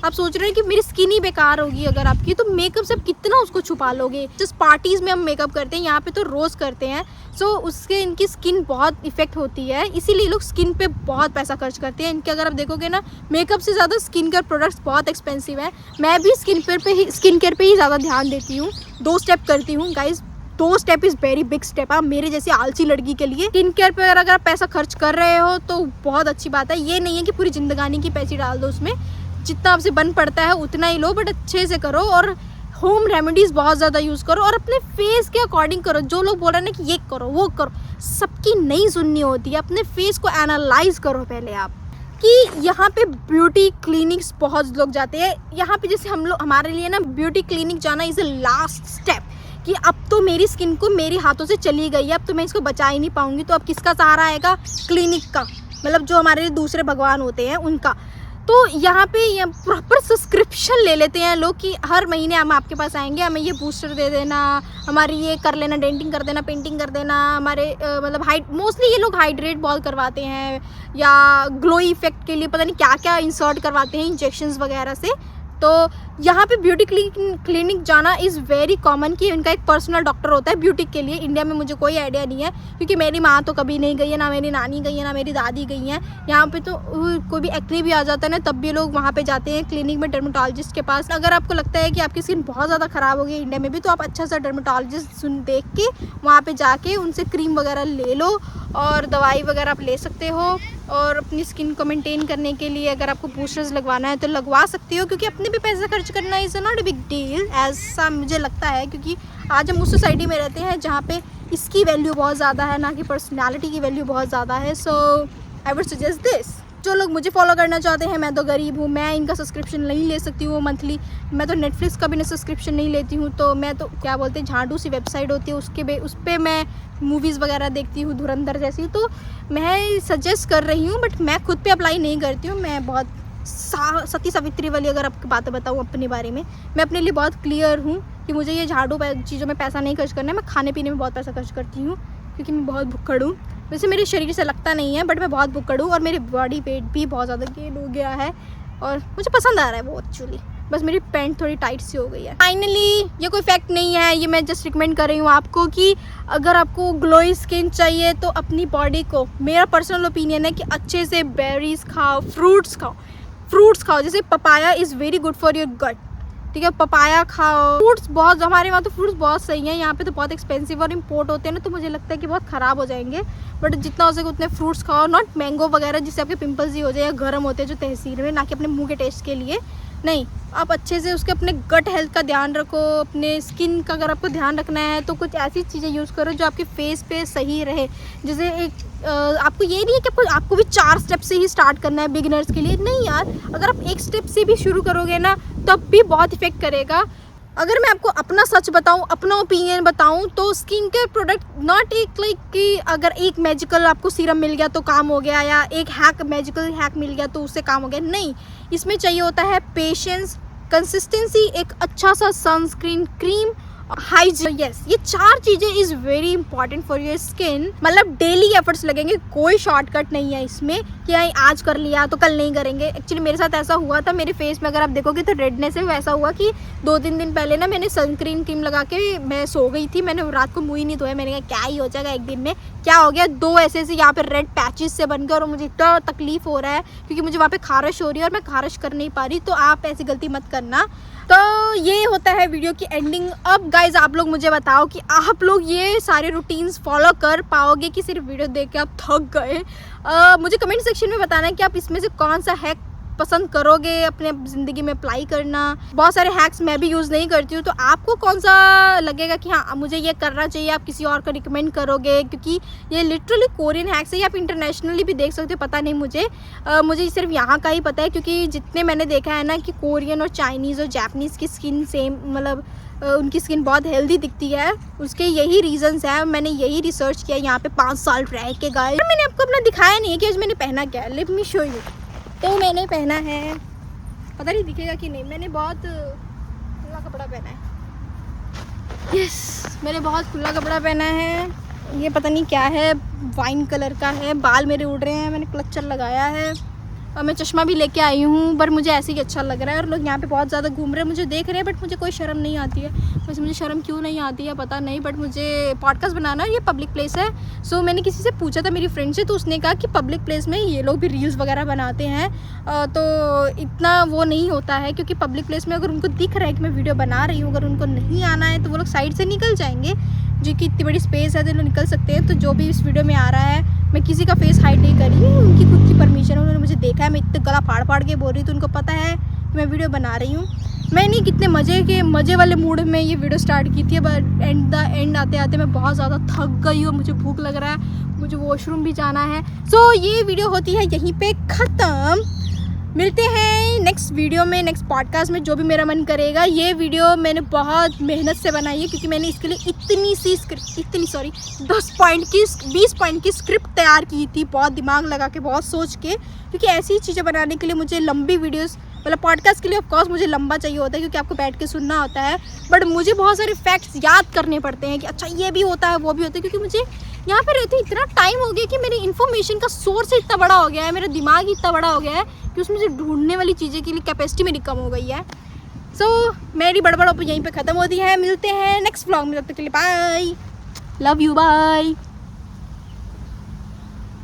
आप सोच रहे हैं कि मेरी स्किन ही बेकार होगी अगर आपकी, तो मेकअप से आप कितना उसको छुपा लोगे। जस्ट पार्टीज़ में हम मेकअप करते हैं, यहाँ पे तो रोज़ करते हैं, सो उसके इनकी स्किन बहुत इफेक्ट होती है, इसीलिए लोग स्किन पे बहुत पैसा खर्च करते हैं। इनके अगर आप देखोगे ना, मेकअप से ज़्यादा स्किन केयर प्रोडक्ट्स बहुत एक्सपेंसिव है। मैं भी स्किन केयर पे ही ज़्यादा ध्यान देती हूँ, 2 स्टेप करती हूँ guys. 2 step is very big step. आप मेरे जैसी आलसी लड़की के लिए स्किन केयर पर अगर आप पैसा खर्च कर रहे हो तो बहुत अच्छी बात है। ये नहीं है कि पूरी जिंदगानी की पैसे डाल दो उसमें, जितना आपसे बन पड़ता है उतना ही लो, बट अच्छे से करो और होम रेमेडीज़ बहुत ज़्यादा यूज़ करो और अपने फेस के अकॉर्डिंग करो। जो लोग बोल रहे हैं ना कि ये करो वो करो, सबकी नहीं सुननी होती है। अपने फेस को एनालाइज करो पहले आप, कि यहाँ पे ब्यूटी क्लिनिक्स बहुत लोग जाते हैं। यहाँ पे जैसे हमारे लिए ना ब्यूटी क्लिनिक जाना इज़ अ लास्ट स्टेप, कि अब तो मेरी स्किन को मेरे हाथों से चली गई है, अब तो मैं इसको बचा ही नहीं पाऊँगी। तो अब किसका सहारा आएगा? क्लिनिक का, मतलब जो हमारे लिए दूसरे भगवान होते हैं उनका। तो यहाँ पे ये प्रॉपर सब्सक्रिप्शन ले लेते हैं लोग कि हर महीने हम आपके पास आएंगे, हमें ये बूस्टर दे देना, हमारी ये कर लेना, डेंटिंग कर देना, पेंटिंग कर देना, हमारे मतलब मोस्टली ये लोग हाइड्रेट बहुत करवाते हैं, या ग्लो इफेक्ट के लिए पता नहीं क्या क्या इंसर्ट करवाते हैं इंजेक्शंस वगैरह से। तो यहाँ पे ब्यूटी क्लिनिक जाना इज़ वेरी कॉमन, कि उनका एक पर्सनल डॉक्टर होता है ब्यूटी के लिए। इंडिया में मुझे कोई आइडिया नहीं है, क्योंकि मेरी माँ तो कभी नहीं गई है, ना मेरी नानी गई है, ना मेरी दादी गई हैं। यहाँ पे तो कोई भी एक्ने भी आ जाता है ना, तब भी लोग वहाँ पे जाते हैं क्लिनिक में, डर्मेटोलॉजिस्ट के पास। अगर आपको लगता है कि आपकी स्किन बहुत ज़्यादा ख़राब हो गई इंडिया में भी, तो आप अच्छा सा डर्मेटोलॉजिस्ट देख के वहाँ पर जाके उनसे क्रीम वगैरह ले लो और दवाई वगैरह आप ले सकते हो। और अपनी स्किन को मेंटेन करने के लिए अगर आपको बूस्टर्स लगवाना है तो लगवा सकते हो, क्योंकि अपने भी पैसा खर्च करना is not a big deal ऐसा मुझे लगता है। क्योंकि आज हम उस सोसाइटी में रहते हैं जहाँ पे इसकी वैल्यू बहुत ज़्यादा है, ना कि पर्सनालिटी की वैल्यू बहुत ज़्यादा है। सो आई वुड सजेस्ट दिस। जो लोग मुझे फॉलो करना चाहते हैं, मैं तो गरीब हूँ, मैं इनका सब्सक्रिप्शन नहीं ले सकती हूँ मंथली। मैं तो नेटफ्लिक्स का भी ना सब्सक्रिप्शन नहीं लेती हूँ। तो मैं तो क्या बोलते हैं, झाड़ू सी वेबसाइट होती है, उस पर मैं मूवीज़ वगैरह देखती हूँ, धुरंधर जैसी। तो मैं सजेस्ट कर रही हूँ, बट मैं खुद पे अप्लाई नहीं करती हूँ। मैं बहुत सती सावित्री वाली अगर आपको बातें बताऊँ अपने बारे में, मैं अपने लिए बहुत क्लियर हूँ कि मुझे ये झाड़ू चीज़ों में पैसा नहीं खर्च करना है। मैं खाने पीने में बहुत पैसा खर्च करती हूँ, क्योंकि मैं बहुत भुक्कड़ हूँ। वैसे मेरे शरीर से लगता नहीं है, बट मैं बहुत भुक्कड़ हूँ और मेरे बॉडी वेट भी बहुत ज़्यादा गेन हो गया है। और मुझे पसंद आ रहा है वो एक्चुअली। बस मेरी पैंट थोड़ी टाइट सी हो गई है। फाइनली ये कोई फैक्ट नहीं है, ये मैं जस्ट रिकमेंड कर रही हूँ आपको कि अगर आपको ग्लोई स्किन चाहिए तो अपनी बॉडी को, मेरा पर्सनल ओपिनियन है कि अच्छे से बेरीज खाओ, फ्रूट्स खाओ। जैसे papaya is very good for your gut, ठीक है, पपाया खाओ। फ्रूट्स बहुत, हमारे वहाँ तो फ्रूट्स बहुत सही हैं, यहाँ पे तो बहुत एक्सपेंसिव और इम्पोर्ट होते हैं ना, तो मुझे लगता है कि बहुत ख़राब हो जाएंगे। बट जितना हो सके उतने फ्रूट्स खाओ, नॉट मैंगो वगैरह जिससे आपके पिंपल्स ही हो जाए या गर्म होते हैं जो तहसील में, ना कि अपने मुंह के टेस्ट के लिए। नहीं, आप अच्छे से उसके अपने गट हेल्थ का ध्यान रखो, अपने स्किन का अगर आपको ध्यान रखना है तो कुछ ऐसी चीज़ें यूज़ करो जो आपके फेस पे सही रहे। जैसे एक आपको ये नहीं है कि आपको भी 4 स्टेप से ही स्टार्ट करना है बिगिनर्स के लिए, नहीं यार, अगर आप 1 स्टेप से भी शुरू करोगे ना तब भी बहुत इफेक्ट करेगा। अगर मैं आपको अपना सच बताऊं, अपना ओपिनियन बताऊं, तो स्किन केयर प्रोडक्ट नॉट एक लाइक कि अगर एक मैजिकल आपको सीरम मिल गया तो काम हो गया, या एक मैजिकल हैक मिल गया तो उससे काम हो गया। नहीं, इसमें चाहिए होता है पेशेंस, कंसिस्टेंसी, एक अच्छा सा सनस्क्रीन, क्रीम, हाइजीन। यस, ये 4 चीज़ें is very important for your skin. मतलब डेली एफर्ट्स लगेंगे, कोई शॉर्टकट नहीं है इसमें कि आज कर लिया तो कल नहीं करेंगे। एक्चुअली मेरे साथ ऐसा हुआ था, मेरे फेस में अगर आप देखोगे तो रेडनेस है। वैसा हुआ कि 2-3 दिन पहले ना मैंने सनस्क्रीन क्रीम लगा के मैं सो गई थी, मैंने रात को मुँह ही नहीं धोया। मैंने कहा क्या ही हो जाएगा एक दिन में, क्या हो गया, 2 ऐसे यहाँ पे रेड पैचेस से बन गए और मुझे इतना तकलीफ हो रहा है क्योंकि मुझे वहाँ पे खारिश हो रही है और मैं खारिश कर नहीं पा रही। तो आप ऐसी गलती मत करना। तो ये होता है वीडियो की एंडिंग। अब गाइज आप लोग मुझे बताओ कि आप लोग ये सारे रूटीन्स फॉलो कर पाओगे कि सिर्फ वीडियो देख के आप थक गए। मुझे कमेंट सेक्शन में बताना है कि आप इसमें से कौन सा हैक पसंद करोगे अपने ज़िंदगी में अप्लाई करना। बहुत सारे हैक्स मैं भी यूज़ नहीं करती हूँ, तो आपको कौन सा लगेगा कि हाँ मुझे ये करना चाहिए, आप किसी और को रिकमेंड करोगे, क्योंकि ये लिटरली कोरियन हैक्स है। या आप इंटरनेशनली भी देख सकते हो, पता नहीं मुझे सिर्फ यहाँ का ही पता है, क्योंकि जितने मैंने देखा है ना कि कोरियन और चाइनीज़ और जापानीज़ की स्किन सेम, मतलब उनकी स्किन बहुत हेल्दी दिखती है। उसके यही रीजंस है, मैंने यही रिसर्च किया यहाँ पे 5 साल रह के। गाइस मैंने आपको अपना दिखाया नहीं है कि आज मैंने पहना क्या है, लेट मी शो यू। तो मैंने पहना है, पता नहीं दिखेगा कि नहीं, मैंने बहुत खुला कपड़ा पहना है। यस, मैंने बहुत खुला कपड़ा पहना है। ये पता नहीं क्या है, वाइन कलर का है। बाल मेरे उड़ रहे हैं, मैंने क्लचर लगाया है और मैं चश्मा भी लेके आई हूँ, पर मुझे ऐसे ही अच्छा लग रहा है। और लोग यहाँ पे बहुत ज़्यादा घूम रहे हैं, मुझे देख रहे हैं, बट मुझे कोई शर्म नहीं आती है। बस मुझे शर्म क्यों नहीं आती है पता नहीं, बट मुझे पॉडकास्ट बनाना, ये पब्लिक प्लेस है। सो मैंने किसी से पूछा था, मेरी फ्रेंड से, तो उसने कहा कि पब्लिक प्लेस में ये लोग भी रील्स वगैरह बनाते हैं, तो इतना वो नहीं होता है, क्योंकि पब्लिक प्लेस में अगर उनको दिख रहा है कि मैं वीडियो बना रही हूँ, अगर उनको नहीं आना है तो वो लोग साइड से निकल जाएंगे, जो कि इतनी बड़ी स्पेस है तो लोग निकल सकते हैं। तो जो भी इस वीडियो में आ रहा है, मैं किसी का फेस हाइड नहीं कर रही हूँ, उनकी खुद की परमिशन है, उन्होंने मुझे देखा है मैं इतने गला फाड़ के बोल रही हूँ, तो उनको पता है कि मैं वीडियो बना रही हूँ। मैंने कितने मज़े वाले मूड में ये वीडियो स्टार्ट की थी, बट एंड आते आते मैं बहुत ज़्यादा थक गई हूँ, मुझे भूख लग रहा है, मुझे वॉशरूम भी जाना है। सो ये वीडियो होती है यहीं पे ख़त्म। मिलते हैं नेक्स्ट वीडियो में, नेक्स्ट पॉडकास्ट में, जो भी मेरा मन करेगा। ये वीडियो मैंने बहुत मेहनत से बनाई है, क्योंकि मैंने इसके लिए 20 पॉइंट की स्क्रिप्ट तैयार की थी, बहुत दिमाग लगा के, बहुत सोच के, क्योंकि ऐसी चीज़ें बनाने के लिए मुझे लंबी वीडियोस, मतलब पॉडकास्ट के लिए ऑफकोर्स मुझे लंबा चाहिए होता है, क्योंकि आपको बैठ के सुनना होता है, बट मुझे बहुत सारे फैक्ट्स याद करने पड़ते हैं कि अच्छा ये भी होता है, वो भी होता है, क्योंकि मुझे यहाँ पे रहते इतना टाइम हो गया कि मेरी इन्फॉर्मेशन का सोर्स इतना बड़ा हो गया है, मेरा दिमाग इतना बड़ा हो गया है कि उसमें से ढूंढने वाली चीज़ें के लिए कैपेसिटी मेरी कम हो गई है। सो मेरी बड़बड़ यहीं पे ख़त्म होती है। मिलते हैं नेक्स्ट व्लॉग में, तब तक के लिए बाय, लव यू, बाय।